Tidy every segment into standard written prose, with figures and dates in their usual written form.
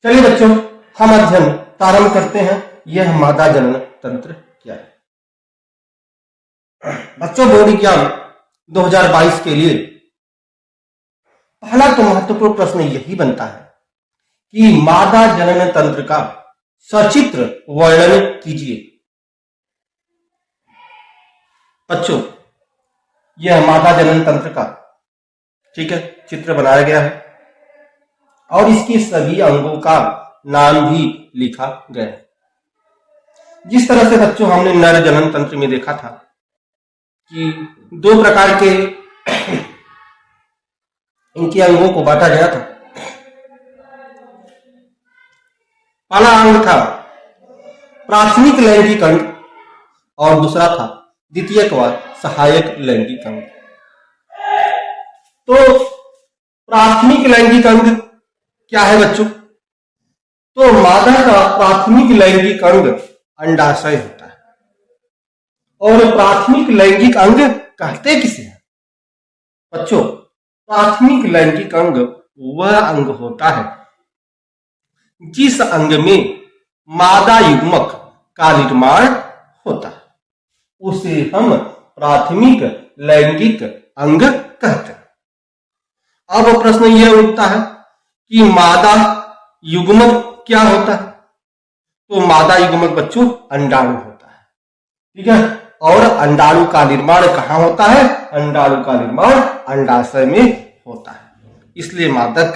चलिए बच्चों, हम अध्ययन प्रारंभ करते हैं। यह मादा जनन तंत्र क्या है? बच्चों, बोर्ड एग्जाम 2022 के लिए पहला तो महत्वपूर्ण प्रश्न यही बनता है कि मादा जनन तंत्र का सचित्र वर्णन कीजिए। बच्चों, यह मादा जनन तंत्र का ठीक है चित्र बनाया गया है और इसके सभी अंगों का नाम भी लिखा गया है। जिस तरह से बच्चों हमने नर जनन तंत्र में देखा था कि दो प्रकार के इनके अंगों को बांटा गया था। पहला अंग था प्राथमिक लैंगिक अंग और दूसरा था द्वितीयक व सहायक लैंगिक अंग। तो प्राथमिक लैंगिक अंग क्या है बच्चों? तो मादा का प्राथमिक लैंगिक अंग अंडाशय होता है। और प्राथमिक लैंगिक अंग कहते किसे हैं बच्चों? प्राथमिक लैंगिक अंग वह अंग होता है जिस अंग में मादा युग्मक का निर्माण होता है, उसे हम प्राथमिक लैंगिक अंग कहते हैं। अब प्रश्न यह उठता है कि मादा युग्मक क्या होता है? तो मादा युग्मक बच्चों अंडाणु होता है, ठीक है। और अंडाणु का निर्माण कहां होता है? अंडाणु का निर्माण अंडाशय में होता है। इसलिए मादा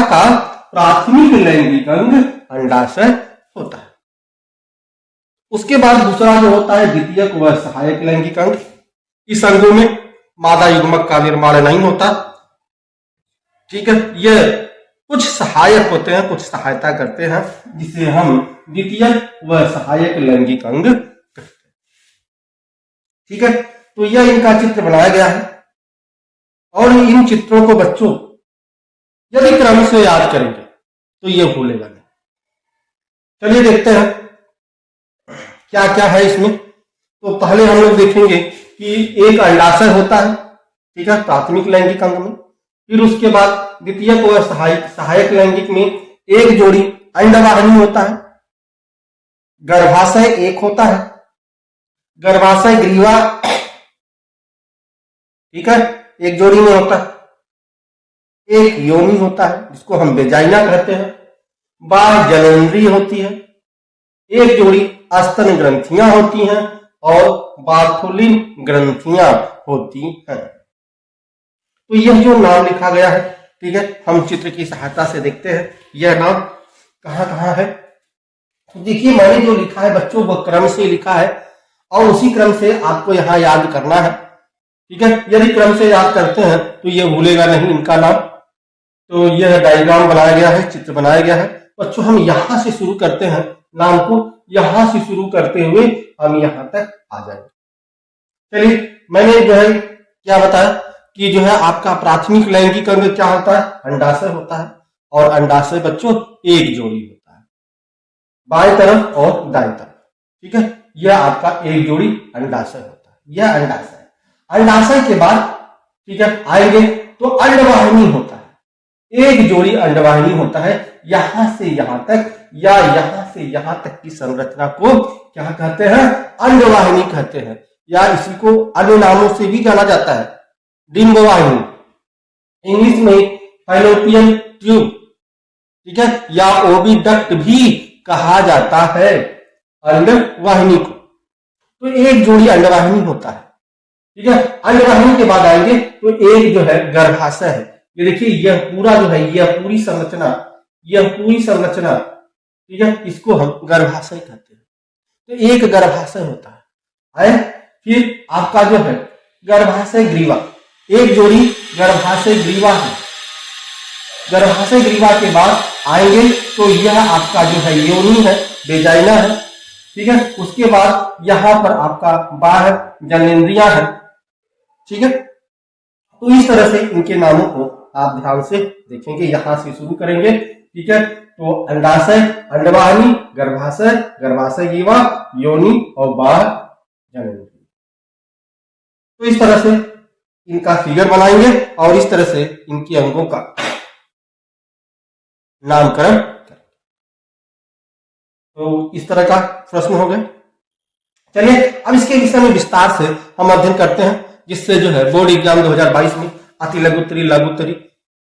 का प्राथमिक लैंगिक अंग अंडाशय होता है। उसके बाद दूसरा जो होता है द्वितीयक व सहायक लैंगिक अंग। इस अंगों में मादा युग्मक का निर्माण नहीं होता, ठीक है। यह कुछ सहायक होते हैं, कुछ सहायता करते हैं, जिसे हम द्वितीयक व सहायक लैंगिक अंग कहते हैं, ठीक है। तो यह इनका चित्र बनाया गया है और इन चित्रों को बच्चों यदि क्रम से याद करेंगे तो यह भूलेगा नहीं। चलिए देखते हैं क्या क्या है इसमें। तो पहले हम लोग देखेंगे कि एक अंडाशय होता है, ठीक है, प्राथमिक लैंगिक अंग में। फिर उसके बाद द्वितीयक व सहायक लैंगिक में एक जोड़ी अंडवाहिनी होता है। गर्भाशय एक होता है, गर्भाशय ग्रीवा, ठीक है, एक जोड़ी में होता है। एक योनि होता है जिसको हम वेजाइना कहते हैं। बाह्य जननेंद्रिय होती है। एक जोड़ी स्तन ग्रंथियां होती हैं और बार्थोलिन ग्रंथियां होती हैं। तो यह जो नाम लिखा गया है, ठीक है, हम चित्र की सहायता से देखते हैं यह नाम कहां कहां है। तो देखिए, मैंने जो लिखा है बच्चों वह क्रम से लिखा है और उसी क्रम से आपको यहां याद करना है, ठीक है। यदि क्रम से याद करते हैं तो यह भूलेगा नहीं इनका नाम। तो यह डायग्राम बनाया गया है, चित्र बनाया गया है बच्चों। हम यहां से शुरू करते हैं, नाम को यहां से शुरू करते हुए हम यहां तक आ जाएंगे। चलिए, मैंने जो है क्या बताया कि जो है आपका प्राथमिक लैंगिक अंग क्या होता है? अंडाशय होता है। और अंडाशय बच्चों एक जोड़ी होता है, बाएं तरफ और दाएं तरफ, ठीक है। यह आपका एक जोड़ी अंडाशय होता है, यह अंडाशय। अंडाशय के बाद, ठीक है, आएंगे तो अंडवाहिनी होता है। एक जोड़ी अंडवाहिनी होता है। यहां से यहां तक या यहां से यहां तक की संरचना को क्या कहते हैं? अंडवाहिनी कहते हैं, या इसी को अन्य नामों से भी जाना जाता है, डिंबवाहिनी, इंग्लिश में फैलोपियन ट्यूब, ठीक है, या ओविडक्ट भी कहा जाता है अंडवाहिनी को। तो एक जोड़ी अंडवाहिनी होता है, ठीक है। अंडवाहिनी के बाद आएंगे तो एक जो है गर्भाशय है। ये देखिए, यह पूरा जो है, यह पूरी संरचना, ठीक है, इसको हम गर्भाशय कहते हैं। तो एक गर्भाशय होता है। फिर आपका जो है गर्भाशय ग्रीवा, एक जोड़ी गर्भाशय ग्रीवा है। गर्भाशय ग्रीवा के बाद आएंगे तो यह आपका जो है योनि है, वेजाइना है, ठीक है। उसके बाद यहां पर आपका बाह्य जननेंद्रियां है, ठीक है। तो इस तरह से इनके नामों को आप ध्यान से देखेंगे, यहां से शुरू करेंगे, ठीक है। तो अंडाशय, अंडवाहिनी, गर्भाशय, गर्भाशय ग्रीवा, योनि और बाह्य जननेंद्रिय। तो इस तरह से इनका फिगर बनाएंगे और इस तरह से इनके अंगों का नामकरण करेंगे। तो इस तरह का प्रश्न हो गया। चलिए अब इसके विषय में विस्तार से हम अध्ययन करते हैं, जिससे जो है बोर्ड एग्जाम 2022 में अति लघुत्तरी, लघुत्तरी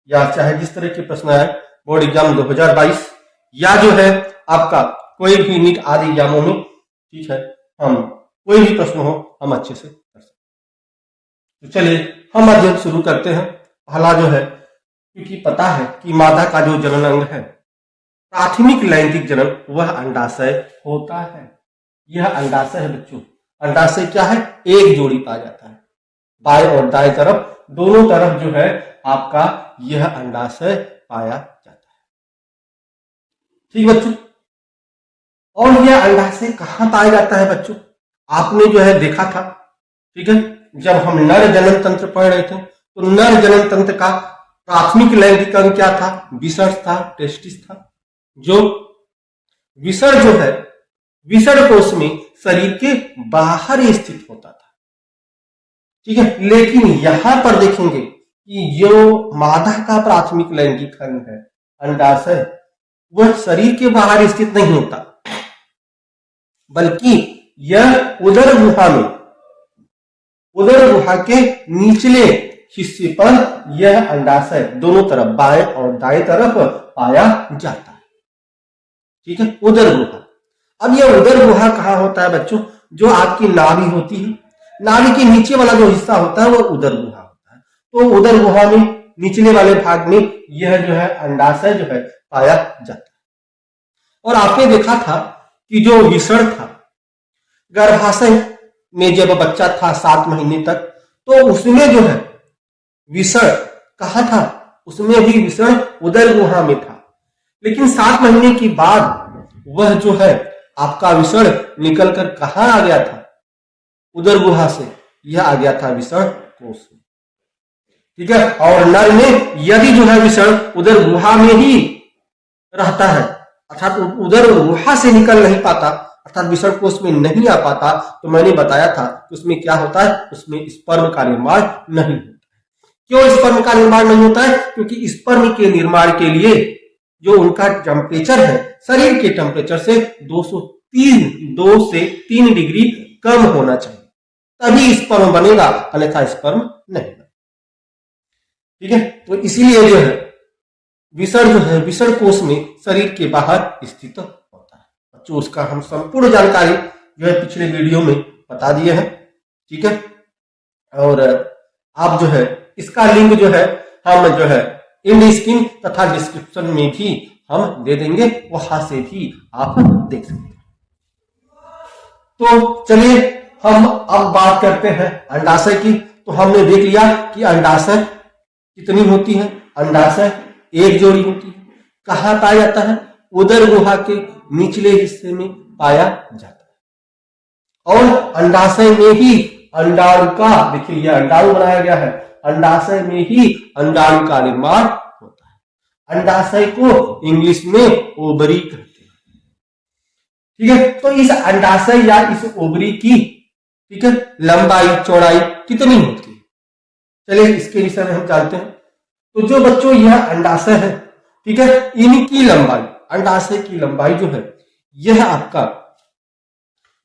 या चाहे जिस तरह के प्रश्न आए बोर्ड एग्जाम 2022 या जो है आपका कोई भी नीट आदि एग्जामों में, ठीक है, हम कोई भी प्रश्न हो हम अच्छे से कर सकते हैं। तो चलिए हम अध्ययन शुरू करते हैं। पहला जो है, क्योंकि पता है कि मादा का जो जनन अंग है, प्राथमिक लैंगिक जनन, वह अंडाशय होता है। यह अंडाशय है बच्चों। अंडाशय क्या है? एक जोड़ी पाया जाता है, बाएं और दाएं तरफ दोनों तरफ जो है आपका यह अंडाशय पाया जाता है। ठीक बच्चों, और यह अंडाशय कहां पाया जाता है बच्चों? आपने जो है देखा था, ठीक है, जब हम नर जनन तंत्र पढ़ रहे थे तो नर जनन तंत्र का प्राथमिक लैंगिक अंग क्या था? विषण था, टेस्टिस था। जो विषण जो है, विषण कोश में शरीर के बाहर स्थित होता था, ठीक है। लेकिन यहां पर देखेंगे कि जो मादा का प्राथमिक लैंगिक अंग है अंडाशय, वह शरीर के बाहर स्थित नहीं होता, बल्कि यह उदर गुहा में, उदर गुहा के निचले हिस्से पर यह अंडाशय दोनों तरफ बाएं और दाएं तरफ पाया जाता है, ठीक है, उदर गुहा। अब यह उदर गुहा कहां होता है बच्चों? जो आपकी नाभि होती है, नाभि के नीचे वाला जो हिस्सा होता है वह उदर गुहा होता है। तो उदर गुहा में निचले वाले भाग में यह जो है अंडाशय जो है पाया जाता है। और आपने देखा था कि जो विषण था, गर्भाशय में जब बच्चा था 7 महीने तक, तो उसमें जो है विषण कहाँ था? उसमें भी विषण उदर गुहा में था। लेकिन 7 महीने के बाद वह जो है आपका विषण निकलकर कहाँ आ गया था? उदर गुहा से यह आ गया था विषण कोश में, ठीक है। और नर में यदि जो है विषण उदर गुहा में ही रहता है, अर्थात उदर गुहा से निकल नहीं पाता, अर्थात विषण कोश में नहीं आ पाता, तो मैंने बताया था कि उसमें क्या होता है? उसमें स्पर्म का निर्माण नहीं होता है। क्यों स्पर्म का निर्माण नहीं होता है? क्योंकि स्पर्म के निर्माण के लिए जो उनका टेम्परेचर है शरीर के टेम्परेचर से 2 से 3 डिग्री कम होना चाहिए, तभी स्पर्म बनेगा, अन्यथा स्पर्म नहीं बनेगा, ठीक है। तो इसीलिए जो है विषण जो है विषण कोश में शरीर के बाहर स्थित होता है। बच्चों उसका हम संपूर्ण जानकारी जो है पिछले वीडियो में बता दिए हैं, ठीक है। और आप जो है इसका लिंक जो है हम जो है इन स्क्रीन तथा डिस्क्रिप्शन में भी हम दे देंगे, वहां से भी आप देख सकते हैं। तो चलिए हम अब बात करते हैं अंडाशय की। तो हमने देख लिया कि अंडाशय कितनी होती है? अंडाशय एक जोड़ी होती है। कहां पाया जाता है? उदर गुहा के निचले हिस्से में पाया जाता है। और अंडाशय में ही अंडाणु का, देखिए यह अंडाणु बनाया गया है, अंडाशय में ही अंडाणु का निर्माण होता है। अंडाशय को इंग्लिश में ओवरी कहते हैं, ठीक है। तो इस अंडाशय या इस ओवरी की, ठीक है, लंबाई चौड़ाई कितनी होती है? चलिए इसके विषय में हम जानते हैं। तो जो बच्चों यह अंडाशय है, ठीक है, इनकी लंबाई, अंडाशय की लंबाई जो है यह आपका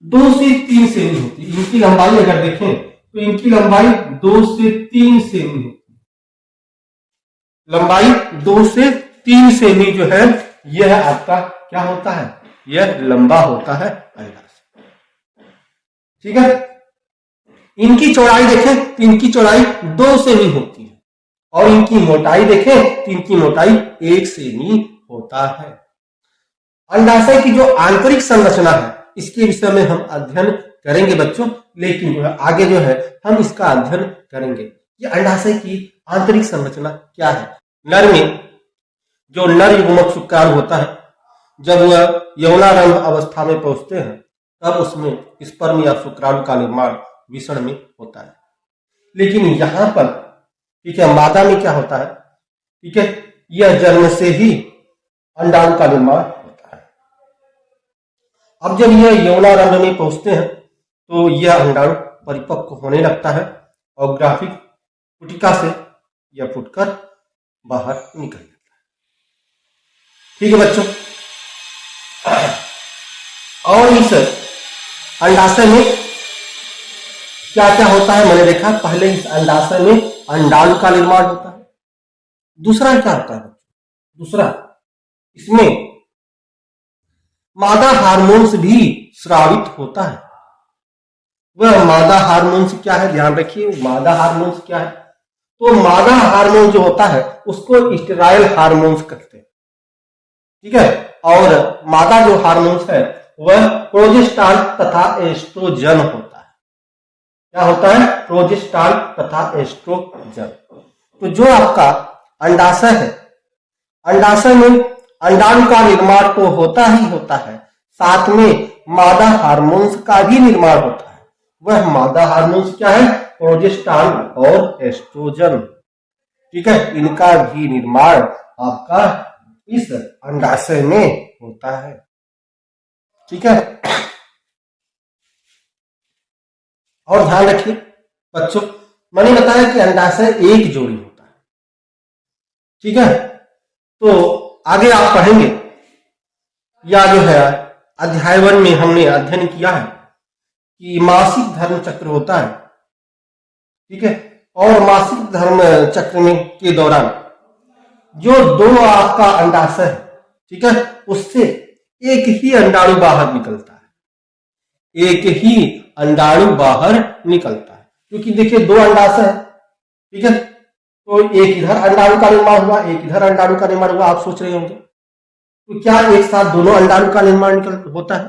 2 से 3 सेमी होती है। इनकी लंबाई अगर देखें तो इनकी लंबाई 2 से 3 सेमी होती है। लंबाई 2 से 3 सेमी जो है यह आपका क्या होता है? यह लंबा होता है अंडाशय, ठीक है। इनकी चौड़ाई देखें तो इनकी चौड़ाई 2 सेमी होती है, और इनकी मोटाई देखें तो इनकी मोटाई 1 सेमी होता है। अंडाशय की जो आंतरिक संरचना है इसके विषय में हम अध्ययन करेंगे बच्चों, लेकिन जो है आगे जो है हम इसका अध्ययन करेंगे कि अंडाशय की आंतरिक संरचना क्या है। नर में जो नर युग्मक शुक्राणु होता है, जब वह यौनारंभ अवस्था में पहुंचते हैं तब उसमें स्पर्म या शुक्राणु का निर्माण विषण में होता है। लेकिन यहां पर, ठीक है, मादा में क्या होता है? ठीक है, यह जन्म से ही अंडाणु का निर्माण होता है। अब जब यह यौनारंभ में पहुंचते हैं तो यह अंडाणु परिपक्व होने लगता है और ग्राफिक पुटिका से यह फुटकर बाहर निकल जाता है, ठीक है बच्चों। और इस अंडाशय में क्या क्या होता है मैंने देखा। पहले इस अंडाशय में अंडाणु का निर्माण होता है। दूसरा क्या होता है? दूसरा, इसमें मादा हार्मोन्स भी स्रावित होता है। वह मादा हार्मोन्स क्या है, ध्यान रखिए, मादा हार्मोन्स क्या है? तो मादा हार्मोन जो होता है उसको स्टेरॉयल हार्मोन्स कहते हैं, ठीक है। और मादा जो हार्मोन्स है वह प्रोजेस्टेरॉन तथा एस्ट्रोजन होता है। क्या होता है? प्रोजेस्टेरॉन तथा एस्ट्रोजन। तो जो आपका अंडाशय है, अंडाशय में अंडाणु का निर्माण तो होता ही होता है, साथ में मादा हार्मोन्स का भी निर्माण होता है। वह मादा हार्मोन्स क्या है? प्रोजेस्टेरॉन और एस्ट्रोजन, ठीक है। इनका भी निर्माण आपका इस अंडाशय में होता है, ठीक है। और ध्यान रखिए बच्चों, मैंने बताया कि अंडाशय एक जोड़ी होता है, ठीक है। तो आगे आप पढ़ेंगे, या जो है अध्याय 1 में हमने अध्ययन किया है कि मासिक धर्म चक्र होता है, ठीक है। और मासिक धर्म चक्र में के दौरान जो दो आपका अंडाशय है, ठीक है, उससे एक ही अंडाणु बाहर निकलता है, एक ही अंडाणु बाहर निकलता है। क्योंकि देखिए दो अंडाशय है, ठीक है, तो एक इधर अंडाणु का निर्माण हुआ, एक इधर अंडाणु का निर्माण हुआ। आप सोच रहे होंगे तो क्या एक साथ दोनों अंडाणु का निर्माण होता है?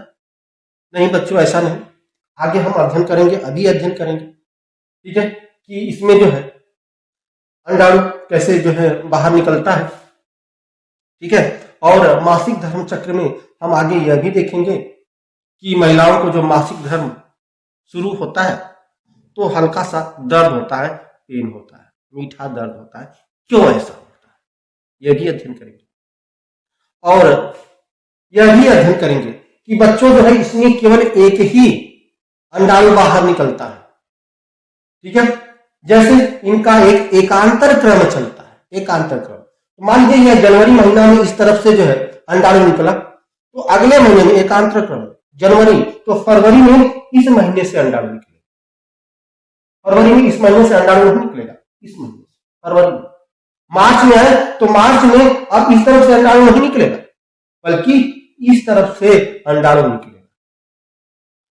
नहीं बच्चों, ऐसा नहीं। आगे हम अध्ययन करेंगे, अभी अध्ययन करेंगे, ठीक है, कि इसमें जो है अंडाणु कैसे जो है बाहर निकलता है, ठीक है। और मासिक धर्म चक्र में हम आगे यह भी देखेंगे कि महिलाओं को जो मासिक धर्म शुरू होता है तो हल्का सा दर्द होता है, पेन होता है, मीठा दर्द होता है। क्यों ऐसा होता है, यह भी अध्ययन करेंगे। और यह भी अध्ययन करेंगे कि बच्चों जो है इसमें केवल एक ही अंडाणु बाहर निकलता है, ठीक है। जैसे इनका एक एकांतर क्रम चलता है, एकांतर क्रम। मान लीजिए यह जनवरी महीना में इस तरफ से जो है अंडाणु निकला, तो अगले महीने में एकांतर क्रम जनवरी, तो फरवरी में इस महीने से अंडाणु निकलेगा। फरवरी में इस महीने से अंडाणु नहीं निकलेगा, इस महीने से फरवरी में। मार्च में है तो मार्च में अब इस तरफ से अंडाणु नहीं निकलेगा, बल्कि इस तरफ से अंडाणु निकलेगा।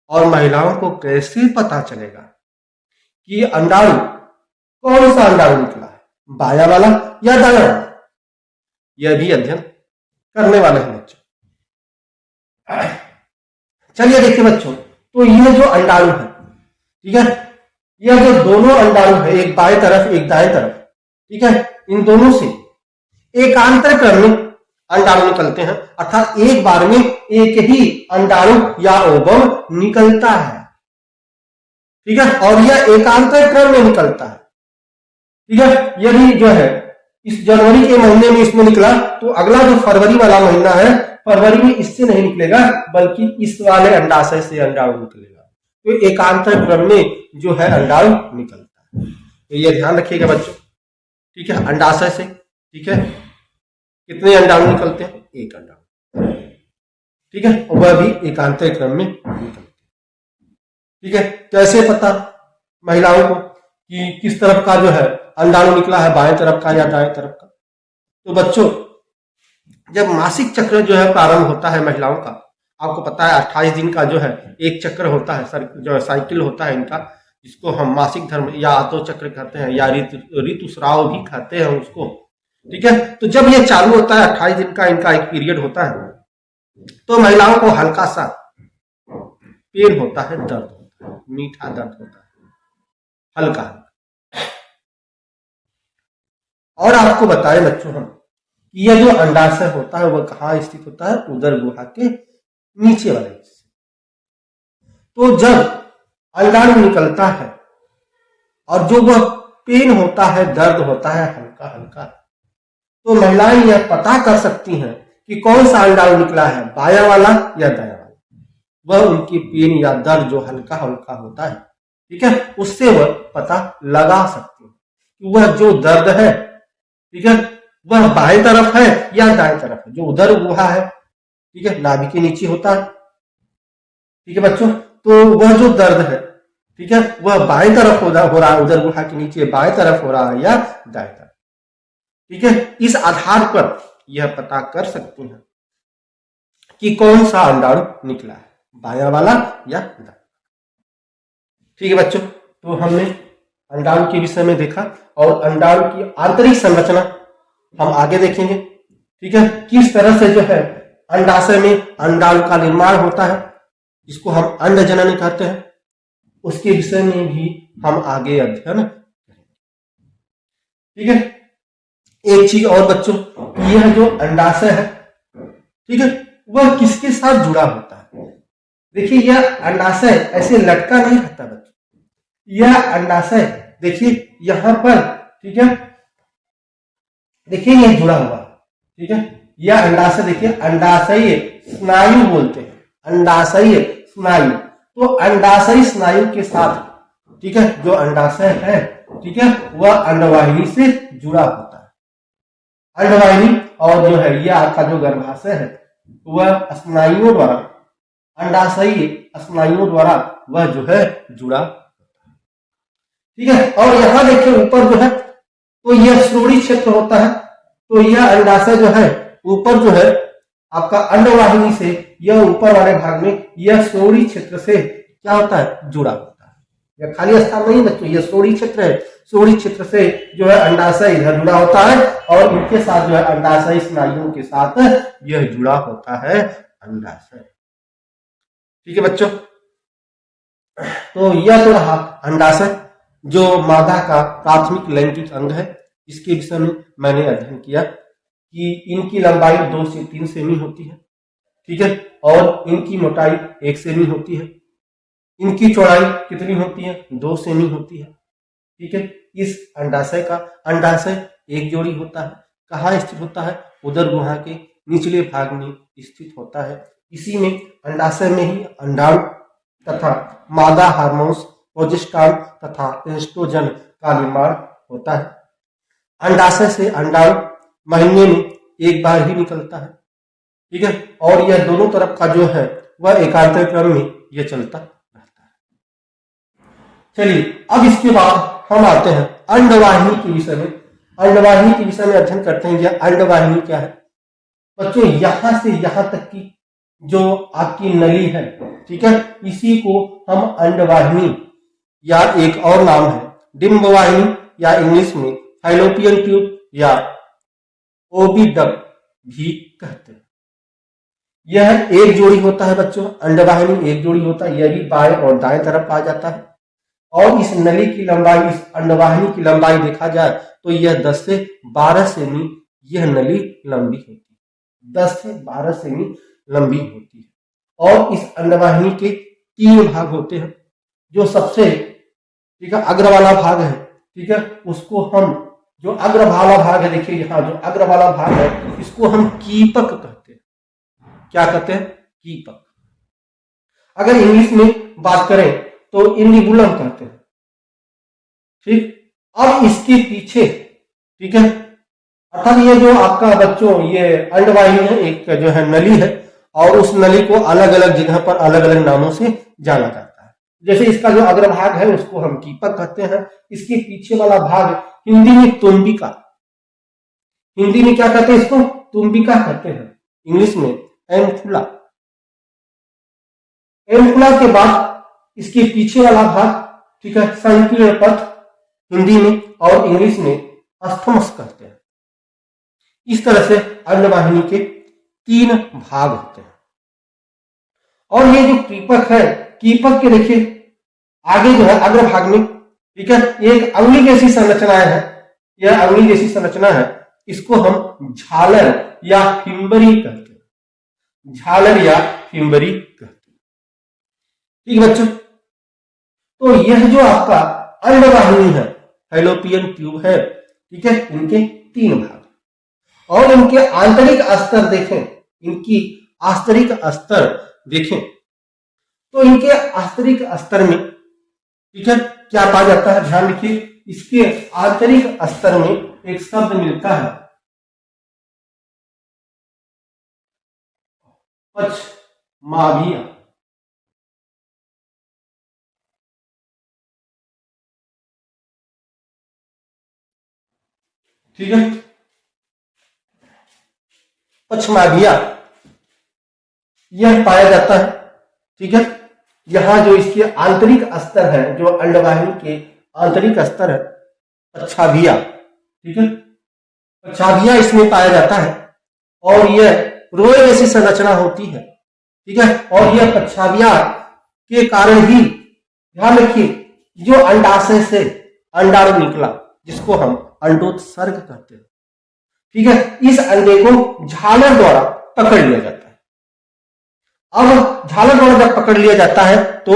और महिलाओं को कैसे पता चलेगा कि अंडाणु कौन सा अंडाणु निकला है, बाया वाला या दाया वाला? यह भी अध्ययन करने वाले हैं बच्चों। चलिए देखिए बच्चों, तो यह जो अंडाणु है, ठीक है, यह जो दोनों अंडाणु है, एक बाएं तरफ एक दाएं तरफ, ठीक है, इन दोनों से एकांतर क्रम में अंडाणु निकलते हैं, अर्थात एक बार में एक ही अंडाणु या ओवम निकलता है, ठीक है। और यह एकांतर क्रम में निकलता है, ठीक है। यदि जो है इस जनवरी के महीने में इसमें निकला, तो अगला जो फरवरी वाला महीना है, फरवरी में इससे नहीं निकलेगा, बल्कि इस वाले अंडाशय से अंडाणु निकलेगा। तो एकांतर क्रम में जो है अंडाणु निकलता है। तो ये ध्यान रखिएगा बच्चों, ठीक है। अंडाशय से, ठीक है, कितने अंडाणु निकलते हैं? एक अंडाणु, ठीक है, और वह भी एकांतर क्रम में निकलते हैं, ठीक है। कैसे पता महिलाओं को कि किस तरफ का जो है अंडाणु निकला है, बाएं तरफ का या दाएं तरफ का? तो बच्चों, जब मासिक चक्र जो है प्रारंभ होता है महिलाओं का, आपको पता है 28 दिन का जो है एक चक्र होता है, जो साइकिल होता है इनका, जिसको हम मासिक धर्म या आतो चक्र कहते हैं, या ऋतुस्राव भी कहते हैं उसको, ठीक है। तो जब ये चालू होता है, 28 दिन का इनका एक पीरियड होता है, तो महिलाओं को हल्का सा पेन होता है, दर्द होता है, मीठा दर्द होता है, हल्का। और आपको बताएं बच्चों हम कि यह जो अंडाशय होता है वह कहाँ स्थित होता है? उदर गुहा के नीचे वाले हिस्से। तो जब अंडाणु निकलता है और जो वह पेन होता है, दर्द होता है हल्का हल्का, तो महिलाएं यह पता कर सकती हैं कि कौन सा अंडाणु निकला है, बाया वाला या दाया वाला। वह उनकी पेन या दर्द जो हल्का हल्का होता है, ठीक है, उससे वह पता लगा सकती है कि वह जो दर्द है, ठीक है, वह बाएं तरफ है या दाएं तरफ है। जो उदर गुहा है, ठीक है, नाभि के नीचे होता है, ठीक है बच्चों, तो वह जो दर्द है, ठीक है, वह बाएं तरफ हो रहा है, उदर गुहा के नीचे बाएं तरफ हो रहा है या दाएं तरफ, ठीक है। इस आधार पर यह पता कर सकते हैं कि कौन सा अंडाणु निकला है, बाया वाला या दाया। ठीक है बच्चों, तो हमने अंडाणु के विषय में देखा और अंडाणु की आंतरिक संरचना हम आगे देखेंगे। ठीक है, किस तरह से जो है अंडाशय में अंडाणु का निर्माण होता है, जिसको हम अंडजनन कहते हैं, उसके विषय में भी हम आगे अध्ययन करेंगे। ठीक है, एक चीज और बच्चों, यह जो अंडाशय है, ठीक है, वह किसके साथ जुड़ा होता है। देखिए, यह अंडाशय ऐसे लटका नहीं रहता बच्चों, यह अंडाशय देखिए यहां पर, ठीक है, देखिए यह जुड़ा हुआ, ठीक है, यह अंडाशय देखिए अंडाशयीय स्नायु बोलते हैं, अंडाशयीय स्नायु। तो अंडाशयी स्नायु के साथ, ठीक है, जो अंडाशय है, ठीक है, वह अंडवाहिनी से जुड़ा होता है। अंडवाहिनी और जो है यह आपका जो गर्भाशय है, वह स्नायुओं द्वारा, अंडाशयी स्नायुओं द्वारा वह जो है जुड़ा होता है। ठीक है, और यहां देखिए ऊपर जो है, तो यह श्रोणि क्षेत्र होता है। तो यह अंडाशय जो है ऊपर जो है आपका अंडवाहिनी से, यह ऊपर वाले भाग में यह श्रोणि क्षेत्र से क्या होता है, जुड़ा होता है। यह खाली स्थान नहीं बच्चों, यह श्रोणि क्षेत्र है, श्रोणि क्षेत्र से जो है अंडाशय इधर जुड़ा होता है और इनके साथ जो है अंडाशय स्नायुओं के साथ यह जुड़ा होता है अंडाशय। ठीक है बच्चों, तो यह तो रहा अंडाशय, जो मादा का प्राथमिक लैंगिक अंग है। इसके विषय में मैंने अध्ययन किया कि इनकी लंबाई 2 से 3 सेमी होती है, ठीक है, और इनकी मोटाई 1 सेमी होती है। इनकी चौड़ाई कितनी होती है, 2 सेमी होती है। ठीक है, इस अंडाशय का, अंडाशय एक जोड़ी होता है, कहाँ स्थित होता है, उदर गुहा के निचले भाग में स्थित होता है। इसी में अंडाशय में ही अंडाणु तथा मादा हार्मोन्स प्रोजेस्टेरॉन तथा एस्ट्रोजन का निर्माण होता है। अंडाशय से अंडाणु महीने में एक बार ही निकलता है। ठीक है, और यह दोनों तरफ का जो है वह एकांतर क्रम में यह चलता रहता है। चलिए, अब इसके बाद हम आते हैं अंडवाहिनी के विषय में। अंडवाहिनी के विषय में अध्ययन करते हैं। यह अंडवाहिनी क्या है बच्चों, यहां से यहां तक की जो आपकी नली है, ठीक है, इसी को हम अंडवाहिनी या एक और नाम है डिंबवाहिनी या इंग्लिश में फैलोपियन ट्यूब या ओविडक्ट भी कहते हैं। यह एक जोड़ी होता है बच्चों, अंडवाहिनी एक जोड़ी होता है, यह भी बाएं और दाएं तरफ आ जाता है। और इस नली की लंबाई, इस अंडवाहिनी की लंबाई देखा जाए तो यह 10 से 12 सेमी यह नली लंबी होती है, 10 से 12 सेमी लंबी होती है। और इस अंडवाहिनी के 3 भाग होते हैं। जो सबसे, ठीक है, अग्र वाला भाग है, ठीक है, उसको हम, जो अग्र वाला भाग है, देखिए यहाँ जो अग्र वाला भाग है, इसको हम कीपक कहते हैं। क्या कहते हैं, कीपक। अगर इंग्लिश में बात करें तो इंडिबुलम कहते हैं। ठीक, अब इसके पीछे, ठीक है, अर्थात ये जो आपका बच्चों ये अंडवाहिनी है, एक जो है नली है, और उस नली को अलग अलग जगह पर अलग अलग नामों से जाना जाता है। जैसे इसका जो अग्रभाग है उसको हम कीपक कहते हैं। इसके पीछे वाला भाग हिंदी में तुम्बिका, हिंदी में क्या कहते हैं, इसको तुम्बिका कहते हैं, इंग्लिश में एम्फुला। एम्फुला के बाद इसके पीछे वाला भाग, ठीक है, संकीर्ण पथ हिंदी में और इंग्लिश में अस्थमस कहते हैं। इस तरह से अंडवाहिनी के 3 भाग होते हैं। और ये जो कीपक है, कीपक के देखिए आगे जो है अग्रभाग में, ठीक है, एक अंगुली जैसी संरचनाएं है, यह अंगुली जैसी संरचना है, इसको हम झालर या फिम्बरी कहते हैं, झालर या फिम्बरी कहते हैं। ठीक बच्चों, तो यह जो आपका अंडवाहिनी है, फैलोपियन ट्यूब है, ठीक है, इनके 3 भाग और इनके आंतरिक अस्तर देखें, इनकी आस्तरिक अस्तर देखें तो इनके आस्तरिक अस्तर में, ठीक है, क्या पाया जाता है, ध्यान रखिए, इसके आंतरिक अस्तर में एक शब्द मिलता है पक्षमाभिया। ठीक है। पक्षमाभिया यह पाया जाता है, ठीक है। यहां जो इसके आंतरिक स्तर है, जो अंडवाहिनी के आंतरिक स्तर है, पक्षाभिया, ठीक है, पक्षाभिया इसमें पाया जाता है और यह रोए जैसी संरचना होती है, ठीक है। और यह पक्षाभिया के कारण ही, ध्यान रखिए, जो अंडाशय से अंडाणु निकला जिसको हम अंडोत्सर्ग कहते हैं, ठीक है, इस अंडे को झालर द्वारा पकड़ लिया जाता है। अब झालर द्वारा जब पकड़ लिया जाता है तो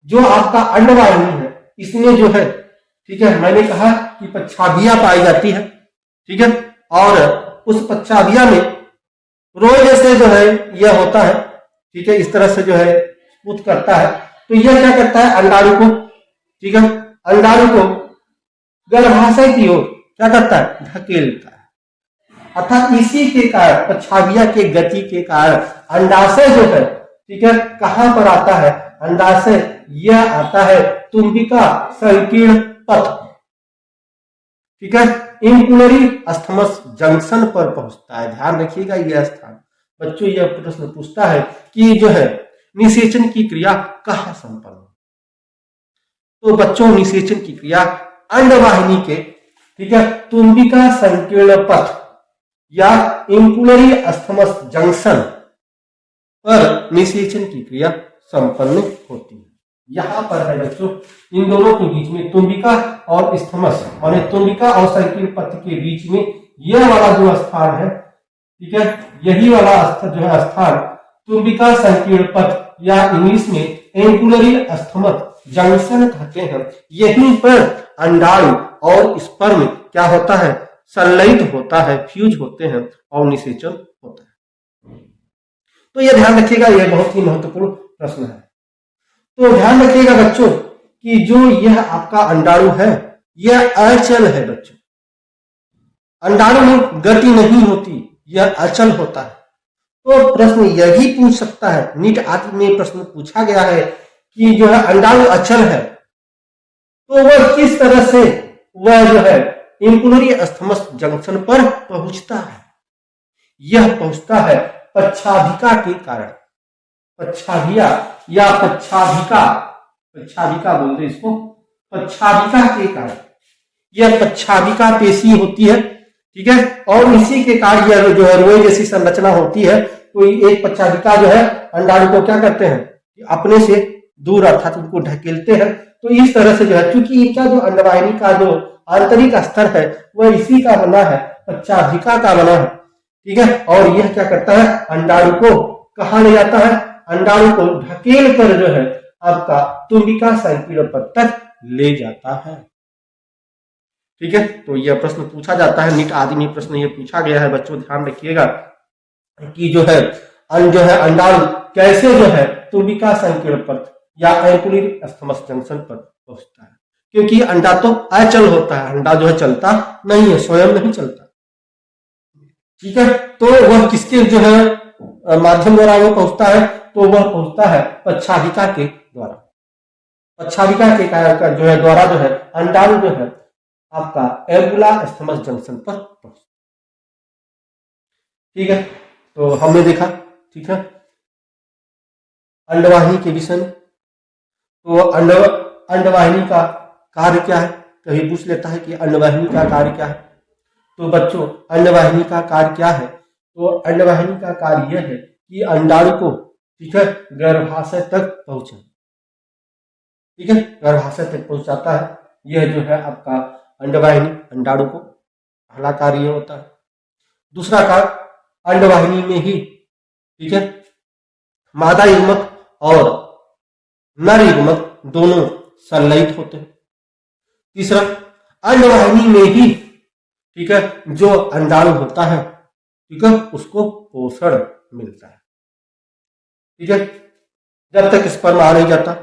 जो आपका अंडवाहिनी है इसमें जो है, ठीक है, मैंने कहा कि पक्षाभिया पाई जाती है, ठीक है, और उस पक्षाभिया में रोए जैसे जो है यह होता है, ठीक है, इस तरह से जो है स्पूत करता है। तो यह क्या करता है, अंडाणु को, ठीक है, अंडाणु को गर्भाशय की ओर क्या करता है, धकेलता है। अर्थात इसी के कारण, पक्षाभिया के गति के कारण अंडाशय जो है, ठीक है, कहां पर आता है, अंडाशय यह आता है तुम्बिका संकीर्ण पथ, ठीक है, इंकुलरी अस्थमस जंक्शन पर पहुंचता है। ध्यान रखिएगा यह स्थान। बच्चों यह प्रश्न पूछता है कि जो है निषेचन की क्रिया कहां संपन्न हो। तो बच्चों निषेचन की क्रिया अंडवाहिनी के, ठीक है, तुम्बिका संकीर्ण पथ या इंकुलरी अस्थमस जंक्शन पर निषेचन की क्रिया संपन्न होती है। यहां पर है बच्चों, इन दोनों के बीच में तुम्बिका और स्थमस, माने तुम्बिका और संकीर्ण पथ के बीच में यह वाला जो स्थान है, ठीक है, यही वाला जो है स्थान तुम्बिका संकीर्ण पथ या इंग्लिश में एंकुलरी अस्थमस जंक्शन कहते हैं। यहीं पर अंडाणु और स्पर्म क्या होता है, संलयित होता है, फ्यूज होते हैं और निषेचन होता है। तो यह ध्यान रखिएगा, यह बहुत ही महत्वपूर्ण प्रश्न है। तो ध्यान रखिएगा बच्चों कि जो यह आपका अंडाणु है यह अचल है बच्चों, अंडाणु में गति नहीं होती, यह अचल होता है। तो प्रश्न यही पूछ सकता है, नीट आदि में प्रश्न पूछा गया है कि जो है अंडाणु अचल है तो वह किस तरह से वह जो है इंकुलरी अस्थमस जंक्शन पर पहुंचता है। यह पहुंचता है पक्षाभिका के कारण, पक्षाभिया या पक्षाभिका, पक्षाभिका बोलते इसको, पक्षाभिका के कारण यह पक्षाभिका पेशी होती है, ठीक है, और इसी के कारण यह जो है रोए जैसी संरचना होती है। तो एक पक्षाभिका जो है अंडाणु को क्या करते हैं, अपने से दूर अर्थात उनको ढकेलते हैं। तो इस तरह से जो है, क्योंकि इनका जो अंडवाहिनी का जो आंतरिक स्तर है वह इसी का बना है, पक्षाभिका का बना है, ठीक है, और यह क्या करता है, अंडाणु को कहां ले जाता है, अंडाणु को ढकेल कर जो है आपका तुम्बिका संकीर्ण पथ तक ले जाता है, ठीक है। तो यह प्रश्न पूछा जाता है, नीट आदि में प्रश्न यह पूछा गया है बच्चों। ध्यान रखिएगा कि जो है अंडाणु कैसे जो है तुम्बिका संकीर्ण पथ या एंकुलरी अस्थमस जंक्शन पर पहुंचता है, क्योंकि अंडा तो अचल होता है, अंडा जो है चलता नहीं है, स्वयं नहीं चलता, ठीक है। तो वह किसके जो है माध्यम द्वारा वो पहुंचता है, तो वह पहुंचता है पक्षाभिका के द्वारा, पक्षाभिका के कारण जो है द्वारा जो है अंडाणु जो है आपका एंगुला अस्थमस जंक्शन पर पहुंचता, ठीक है। तो हमने देखा, ठीक है, अंडवाहिनी के विषय में। तो अंडवाहिनी का कार्य क्या है, कभी पूछ लेता है कि अंडवाहिनी का कार्य क्या है। तो बच्चों अंडवाहिनी का कार्य क्या है, तो अंडवाहिनी का कार्य यह है कि अंडाणु को, ठीक है, गर्भाशय तक पहुंचे, ठीक है, गर्भाशय तक पहुंचाता है। यह जो है आपका अंडवाहिनी अंडाणु को पहला कार्य होता है। दूसरा कार्य अंडवाहिनी में ही, ठीक है, मादा युग्मक और नर युग्मक दोनों संलयित होते हैं। तीसरा अंडवाहिनी में ही, ठीक है, जो अंडाणु होता है, ठीक है, उसको पोषण मिलता है, ठीक है। जब तक स्पर्म आ नहीं जाता,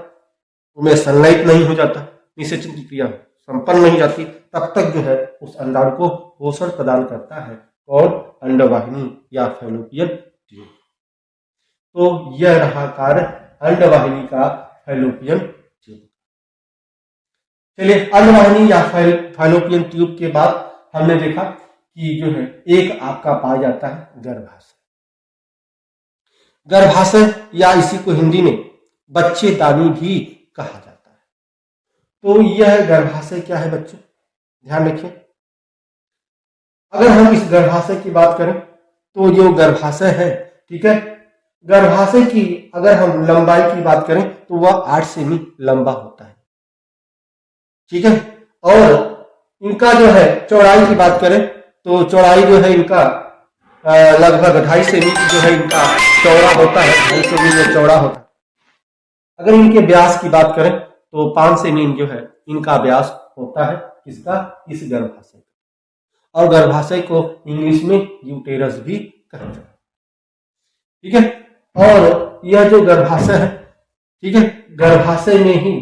उनमें संलयित नहीं हो जाता, निषेचन की क्रिया संपन्न नहीं जाती, तब तक जो है उस अंडाणु को पोषण प्रदान करता है कौन, अंडवाहिनी या फैलोपियन ट्यूब। तो यह रहा कार्य अंडवाहिनी का फैलोपियन ट्यूब। चलिए अंडवाहिनी या फैलोपियन ट्यूब के बाद हमने देखा कि जो है एक आपका पाया जाता है गर्भाशय। गर्भाशय या इसी को हिंदी में बच्चेदानी भी कहा जाता है। तो यह गर्भाशय क्या है बच्चों, ध्यान रखिए। अगर हम इस गर्भाशय की बात करें तो जो गर्भाशय है, ठीक है, गर्भाशय की अगर हम लंबाई की बात करें तो वह 8 सेमी लंबा होता है, ठीक है। और इनका जो है चौड़ाई की बात करें तो चौड़ाई जो है इनका लगभग 2.5 सेमी जो है इनका चौड़ा होता है, 2.5 सेमी में चौड़ा होता है। अगर इनके व्यास की बात करें तो 5 सेमी जो है इनका व्यास होता है, किसका, इस गर्भाशय। और गर्भाशय को इंग्लिश में यूटेरस भी कहते हैं, ठीक है। और यह जो गर्भाशय है, ठीक है, गर्भाशय में ही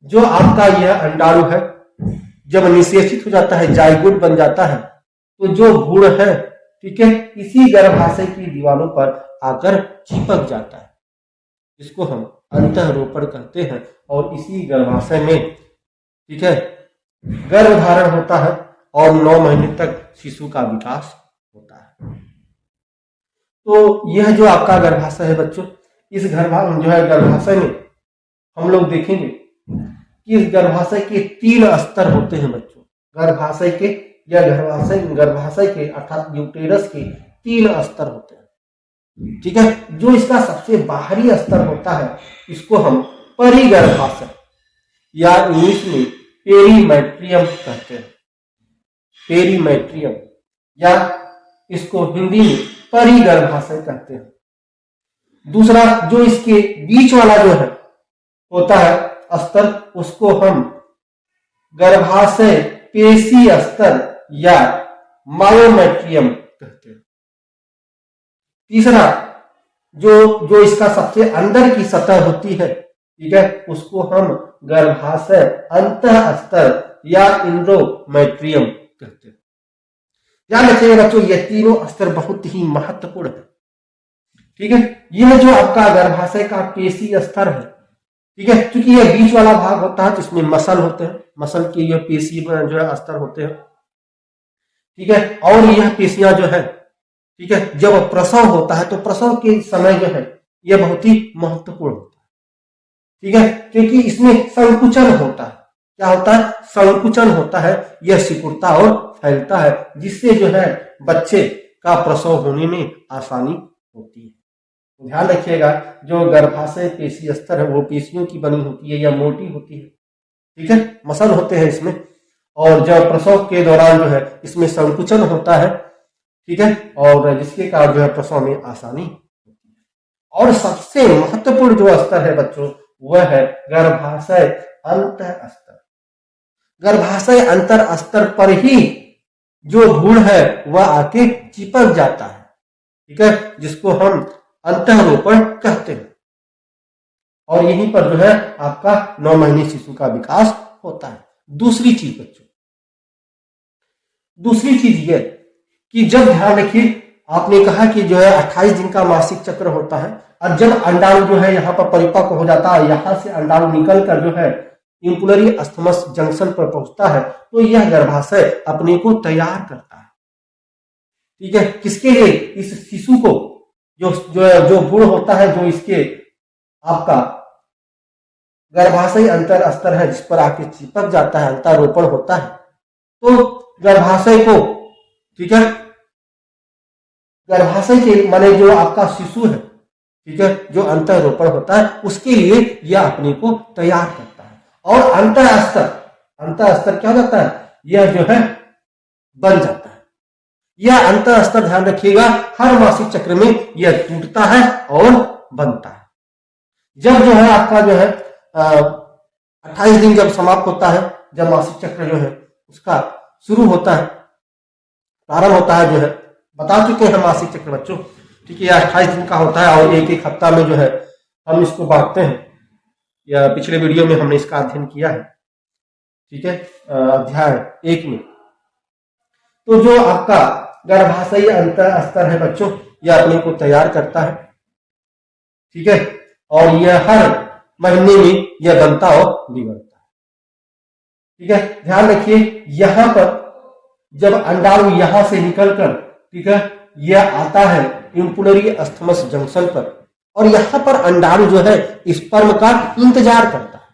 जो आपका यह अंडाणु है जब निषेचित हो जाता है, जाइगोट बन जाता है, तो जो भ्रूण है, ठीक है, इसी गर्भाशय की दीवारों पर आकर चिपक जाता है, इसको हम अंतःरोपण कहते हैं। और इसी गर्भाशय में, ठीक है, गर्भधारण होता है और 9 महीने तक शिशु का विकास होता है। तो यह जो आपका गर्भाशय है बच्चों, इस गर्भाशय में हम लोग देखेंगे कि इस गर्भाशय के 3 स्तर होते हैं बच्चों। गर्भाशय के या गर्भाशय के अर्थात यूटेरस के 3 स्तर होते हैं, ठीक है। जो इसका सबसे बाहरी स्तर होता है इसको हम परिगर्भाशय या इंग्लिश में पेरीमेट्रियम कहते हैं, पेरीमेट्रियम, या इसको हिंदी में परिगर्भाशय कहते हैं। दूसरा जो इसके बीच वाला जो है होता है स्तर, उसको हम गर्भाशय पेशी स्तर या मायोमेट्रियम कहते हैं। तीसरा जो इसका सबसे अंदर की सतह होती है, ठीक है, उसको हम गर्भाशय अंतः स्तर या इंडोमेट्रियम कहते हैं। ध्यान रखिएगा बच्चों, ये तीनों स्तर बहुत ही महत्वपूर्ण है, ठीक है। यह जो आपका गर्भाशय का पेशी स्तर है, ठीक है, क्योंकि यह बीच वाला भाग होता है तो इसमें मसल होते हैं, मसल के यह पेशी जो है स्तर होते हैं, ठीक है। और यह पेशियां जो है, ठीक है, जब प्रसव होता है तो प्रसव के समय जो है यह बहुत ही महत्वपूर्ण होता है, ठीक है, क्योंकि इसमें संकुचन होता है। क्या होता है, संकुचन होता है, यह सिकुड़ता और फैलता है, जिससे जो है बच्चे का प्रसव होने में आसानी होती है। तो ध्यान रखिएगा, जो गर्भाशय पेशी स्तर है वो पेशियों की बनी होती है या मोटी होती है, ठीक है, मसल होते हैं इसमें। और जब प्रसव के दौरान जो है इसमें संकुचन होता है, ठीक है, और जिसके कारण जो है प्रसव में आसानी होती है। और सबसे महत्वपूर्ण जो स्तर है बच्चों वह है गर्भाशय अंतः स्तर। गर्भाशय अंतर स्तर पर ही जो भ्रूण है वह आके चिपक जाता है, ठीक है, जिसको हम अंतःरोपण कहते हैं। और यहीं पर जो है आपका 9 महीने शिशु का विकास होता है। दूसरी चीज बच्चों, दूसरी चीज यह कि जब ध्यान रखिए, आपने कहा कि जो है 28 दिन का मासिक चक्र होता है, और जब अंडाणु जो है यहाँ पर परिपक्व हो जाता है, यहां से अंडाणु निकलकर जो है इंपुलरी अस्थमस जंक्शन पर पहुंचता है, तो यह गर्भाशय अपने को तैयार करता है, ठीक है, किसके लिए, इस शिशु को, जो भ्रूण होता है, जो इसके आपका गर्भाशय अंतर स्तर है जिस पर आके चिपक जाता है, अंतःरोपण होता है, तो गर्भाशय को, ठीक है, गर्भाशय के माने जो आपका शिशु है, ठीक है, जो अंतःरोपण होता है उसके लिए यह अपने को तैयार करता है। और अंतः स्तर क्या हो जाता है, यह जो है बन जाता है। यह अंतः स्तर ध्यान रखिएगा हर मासिक चक्र में यह टूटता है और बनता है। जब जो है आपका जो है 28 दिन जब समाप्त होता है, जब मासिक चक्र जो है उसका शुरू होता है, प्रारंभ होता है, जो है बता चुके हैं मासिक चक्र बच्चों, ठीक है, 28 दिन का होता है और एक हफ्ता में जो है हम इसको बांटते हैं, या पिछले वीडियो में हमने इसका अध्ययन किया है, ठीक है, अध्याय 1 में। तो जो आपका गर्भाशय अंतः स्तर है बच्चों, यह अपने को तैयार करता है, ठीक है, और यह हर महीने में यह बनता और बिगड़ता है, ठीक है। ध्यान रखिए, यहां पर जब अंडाणु यहां से निकलकर, ठीक है, यह आता है इम्पुलरी अस्थमस जंक्शन पर, और यहां पर अंडाणु जो है स्पर्म का इंतजार करता है।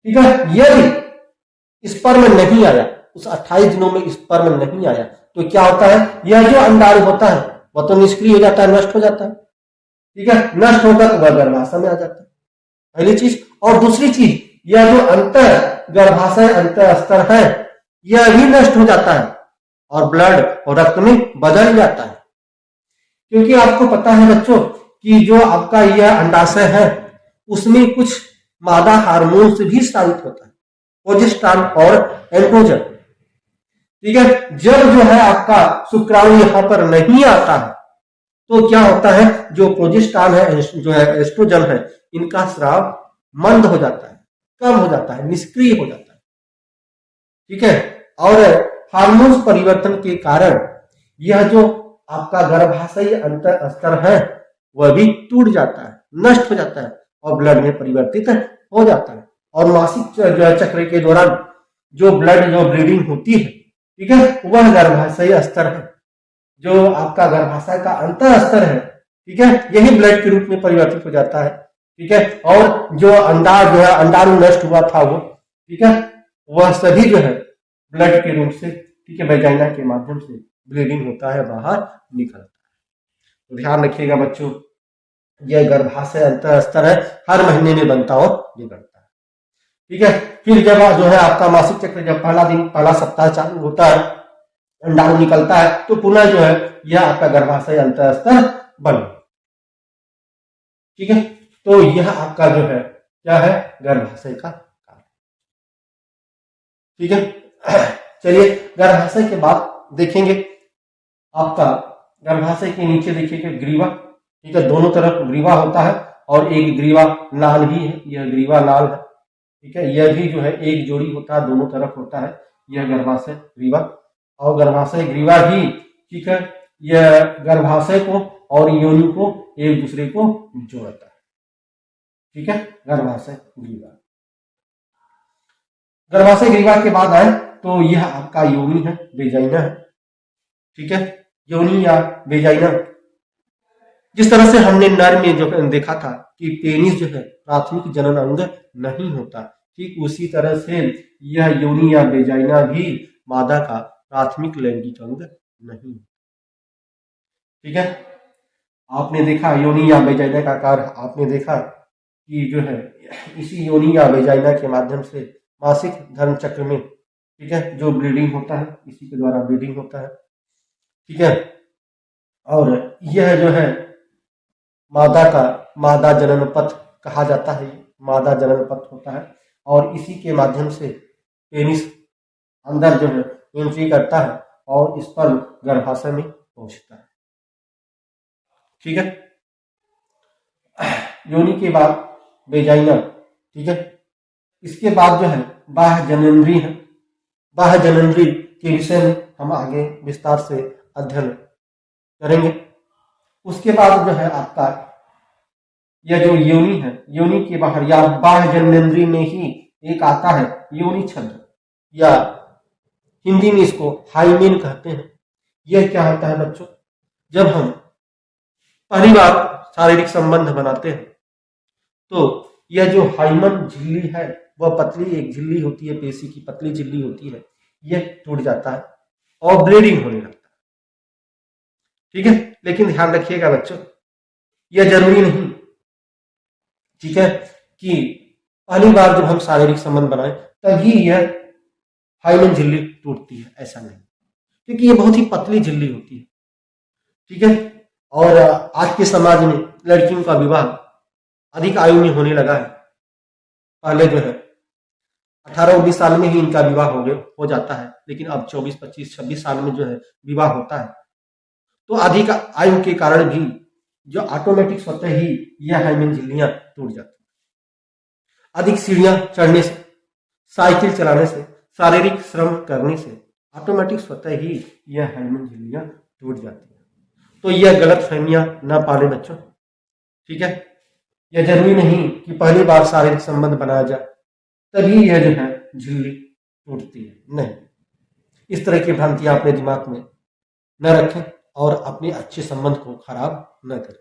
ठीक है, यदि स्पर्म नहीं आया, उस 28 दिनों में स्पर्म नहीं आया, तो क्या होता है, यह जो अंडाणु होता है वह तो निष्क्रिय हो जाता है, नष्ट हो जाता है। ठीक है, नष्ट होकर वह गर्भाशय में आ जाता है, पहली चीज। और दूसरी चीज, यह जो अंतर गर्भाशय अंतर स्तर है यह भी नष्ट हो जाता है और ब्लड और रक्त में बदल जाता है। क्योंकि आपको पता है बच्चों कि जो आपका यह अंडाशय है उसमें कुछ मादा हार्मोन से भी स्रावित होता है, प्रोजेस्टेरोन और एंड्रोजन। ठीक है, जब जो है आपका शुक्राणु यहां पर नहीं आता है तो क्या होता है, जो प्रोजेस्टेरोन है, जो है एस्ट्रोजन है, इनका स्राव मंद हो जाता है, कम हो जाता है, निष्क्रिय हो जाता है। ठीक है, और हार्मोन्स परिवर्तन के कारण यह जो आपका गर्भाशयी अंतर स्तर है वह भी टूट जाता है, नष्ट हो जाता है और ब्लड में परिवर्तित हो जाता है। और मासिक जो है चक्र के दौरान जो ब्लड जो ब्लीडिंग होती है, ठीक है, वह गर्भाशयी स्तर है, जो आपका गर्भाशय का अंतर स्तर है, ठीक है, यही ब्लड के रूप में परिवर्तित हो जाता है। ठीक है, और जो अंडाणु जो है अंडाणु नष्ट हुआ था वो, ठीक है, वह सभी जो है ब्लड के रूप से, ठीक है, वेजाइना के माध्यम से ब्लीडिंग होता है, बाहर निकलता है। तो ध्यान रखिएगा बच्चों, यह गर्भाशय अंतर स्तर है, हर महीने में बनता और बिगड़ता है। ठीक है, फिर जब जो है आपका मासिक चक्र जब पहला दिन पहला सप्ताह चालू होता है, अंडाणु निकलता है, तो पुनः जो है यह आपका गर्भाशय अंतर स्तर बन। ठीक है, तो यह आपका जो है क्या है, गर्भाशय का कार्य। ठीक है, चलिए गर्भाशय के बाद देखेंगे आपका गर्भाशय के नीचे देखिएगा ग्रीवा। ठीक है, दोनों तरफ ग्रीवा होता है और एक ग्रीवा नाल भी है, यह ग्रीवा नाल है। ठीक है, यह भी जो है एक जोड़ी होता है, दोनों तरफ होता है, यह गर्भाशय ग्रीवा। और गर्भाशय ग्रीवा भी, ठीक है, यह गर्भाशय को और योनि को एक दूसरे को जोड़ता है। ठीक है, गर्भाशय ग्रीवा। गर्भाशय ग्रीवा के बाद आए तो यह आपका योनि है, वेजाइना है। ठीक है, योनि या वेजाइना, जिस तरह से हमने नर में जो देखा था कि पेनिस जो है प्राथमिक जनन अंग नहीं होता, ठीक उसी तरह से यह योनि या वेजाइना भी मादा का प्राथमिक लैंगिक अंग नहीं। ठीक है, आपने देखा योनि या वेजाइना का आकार, आपने देखा कि जो है इसी योनि या वेजाइना के माध्यम से मासिक धर्म चक्र में, ठीक है, जो ब्लीडिंग होता है, इसी के द्वारा ब्लीडिंग होता है। ठीक है, और यह जो है मादा जनन पथ कहा जाता है, मादा जनन पथ होता है, और इसी के माध्यम से पेनिस अंदर जो है एंट्री करता है और स्पर्म गर्भाशय में पहुंचता है। ठीक है, योनि के बाद वेजाइना। ठीक है, इसके बाद जो है बाह्य जननेंद्रिय है। बाह्य जननेंद्रिय के विषय में हम आगे विस्तार से अध्ययन करेंगे। उसके बाद जो है आपका यह जो योनि है, योनि के बाहर या बाह्य जननेंद्रिय में ही एक आता है योनि छद्म, या हिंदी में इसको हाइमेन कहते हैं। यह क्या होता है बच्चों, जब हम पहली बार शारीरिक संबंध बनाते हैं तो यह जो हाइमन झिल्ली है वह पतली एक झिल्ली होती है, पेशी की पतली झिल्ली होती है, यह टूट जाता है और ब्लीडिंग होने लगता है। ठीक है, लेकिन ध्यान रखिएगा बच्चों, यह जरूरी नहीं, ठीक है, कि पहली बार जब हम शारीरिक संबंध बनाए तभी यह हाइमन झिल्ली टूटती है, ऐसा नहीं, क्योंकि यह बहुत ही पतली झिल्ली होती है। ठीक है, और आज के समाज में लड़कियों का विवाह अधिक आयु में होने लगा है। पहले जो है 18-19 साल में ही इनका विवाह हो जाता है, लेकिन अब 24, 25, 26 साल में जो है विवाह होता है। तो अधिक आयु के कारण भी जो ऑटोमेटिक स्वतः ही यह हाइमेन झिल्लियां टूट जाती है। अधिक सीढ़ियां चढ़ने से, साइकिल चलाने से, शारीरिक श्रम करने से ऑटोमेटिक स्वतः ही यह हाइमेन झिल्लियां टूट जाती है। तो यह गलत फहमियां न पाले बच्चों। ठीक है, यह जरूरी नहीं कि पहली बार शारीरिक संबंध बनाया जाए तभी यह जो है झिल्ली टूटती है, नहीं। इस तरह की भ्रांतियां अपने दिमाग में न रखें और अपने अच्छे संबंध को खराब न करें,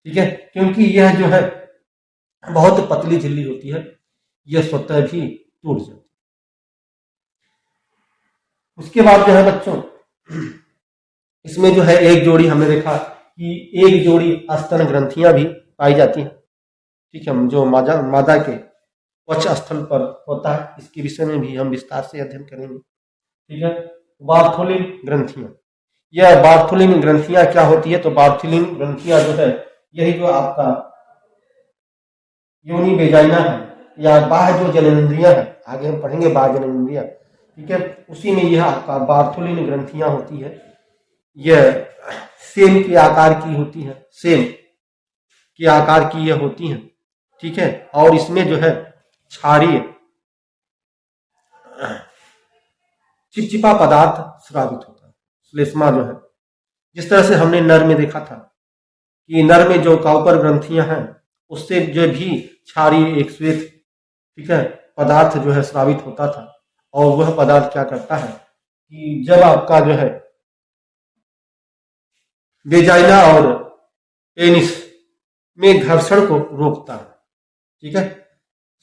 ठीक है। क्योंकि यह जो है बहुत पतली झिल्ली होती है, यह स्वतः भी टूट जाती है। उसके बाद जो है बच्चों, इसमें जो है एक जोड़ी हमने देखा कि एक जोड़ी स्तन ग्रंथियां भी पाई जाती हैं, ठीक है, जो मादा के वक्ष स्थल पर होता है। इसके विषय में भी हम विस्तार से अध्ययन करेंगे, ठीक है। बार्थोलिन ग्रंथियां, यह बार्थोलिन ग्रंथियां क्या होती है? तो बार्थोलिन ग्रंथियां जो है यही जो आपका योनि वेजाइना है या बाह्य जो जननेंद्रियां है, आगे हम पढ़ेंगे बाह्य जननेंद्रियां, ठीक है, उसी में यह आपका बार्थोलिन ग्रंथियां होती है। यह सेम के आकार की होती है, सेम के आकार की यह होती है, ठीक है। और इसमें जो है क्षारीय चिपचिपा पदार्थ स्रावित होता है, श्लेष्मा जो है। जिस तरह से हमने नर में देखा था कि नर में जो काउपर ग्रंथियां हैं उससे जो भी क्षारीय एक श्वेत, ठीक है, पदार्थ जो है स्रावित होता था। और वह पदार्थ क्या करता है कि जब आपका जो है वेजाइना और पेनिस में घर्षण को रोकता है, ठीक है,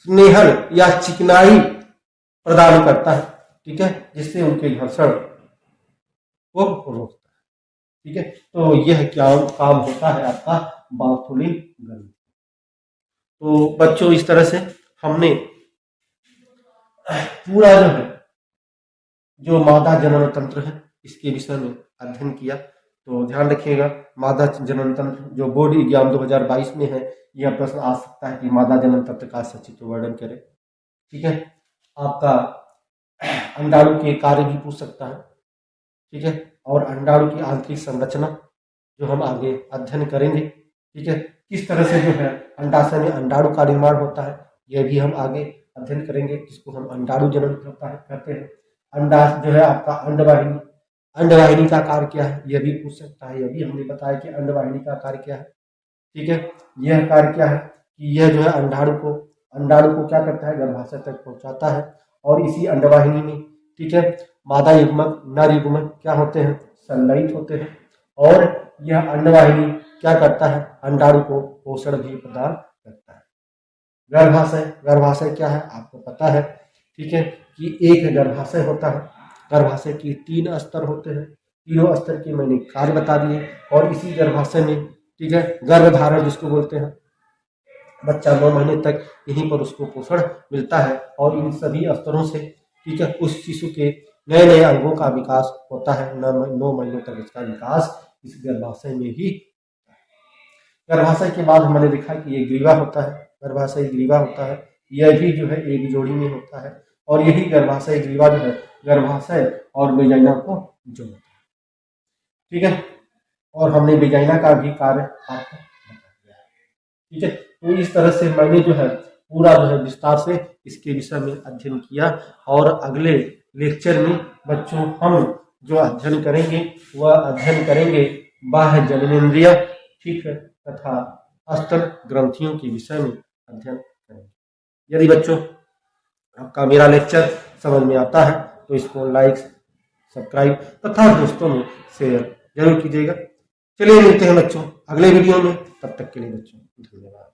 स्नेहल या चिकनाई प्रदान करता है, ठीक है, जिससे उनके घर्षण को रोकता है, ठीक है। तो यह क्या काम होता है आपका बार्थोलिन ग्रंथि। तो बच्चों इस तरह से हमने पूरा जो है जो मादा जनन तंत्र है इसके विषय में अध्ययन किया। तो ध्यान रखिएगा, मादा जनन तंत्र जो बोर्ड एग्जाम 2022 में है, यह प्रश्न आ सकता है कि मादा जनन तंत्र का सचित्र वर्णन करें, ठीक है। आपका अंडाणु के कार्य भी पूछ सकता है, ठीक है, और अंडाणु की आंतरिक संरचना जो हम आगे अध्ययन करेंगे, ठीक है। किस तरह से जो है अंडाशय में अंडाणु का निर्माण होता है यह भी हम आगे अध्ययन करेंगे, जिसको हम अंडाणु जनन कहते हैं। अंडा जो है आपका अंडवाहिनी, अंडवाहिनी का कार्य क्या है यह भी पूछ सकता है। यह भी हमने बताया कि अंडवाहिनी का कार्य क्या है, ठीक है। यह कार्य क्या है कि यह जो है अंडाणु को क्या करता है, गर्भाशय तक पहुंचाता है। और इसी अंडवाहिनी में, ठीक है, मादा युग्मक नर युग्मक क्या होते हैं, संलयित होते हैं। और यह अंडवाहिनी क्या करता है, अंडाणु को पोषण भी प्रदान करता है। गर्भाशय क्या है आपको पता है, ठीक है, कि एक गर्भाशय होता है। गर्भाशय की 3 स्तर होते हैं, तीनों स्तर के मैंने कार्य बता दिए। और इसी गर्भाशय में, ठीक है, गर्भधारण जिसको बोलते हैं, बच्चा 9 महीने तक यहीं पर उसको पोषण मिलता है। और इन सभी स्तरों से, ठीक है, उस शिशु के नए नए अंगों का विकास होता है। 9 महीनों तक इसका विकास इस गर्भाशय में ही। गर्भाशय के बाद हमने देखा कि ये ग्रीवा होता है, गर्भाशय ग्रीवा होता है। यह भी जो है एक जोड़ी में होता है। और यही गर्भाशय ग्रीवा जो है गर्भाशय और वेजाइना को जोड़ता है, ठीक है। और हमने वेजाइना का भी कार्य आपको बता दिया है, ठीक है। तो इस तरह से मैंने जो है पूरा जो है विस्तार से इसके विषय में अध्ययन किया। और अगले लेक्चर में बच्चों हम जो अध्ययन करेंगे वह अध्ययन करेंगे बाह्य जननेंद्रिय, ठीक है, तथा स्तन ग्रंथियों के विषय में अध्ययन करेंगे। यदि बच्चों आपका मेरा लेक्चर समझ में आता है तो इसको लाइक, सब्सक्राइब तथा दोस्तों में शेयर जरूर कीजिएगा। चलिए मिलते हैं बच्चों अगले वीडियो में, तब तक के लिए बच्चों धन्यवाद।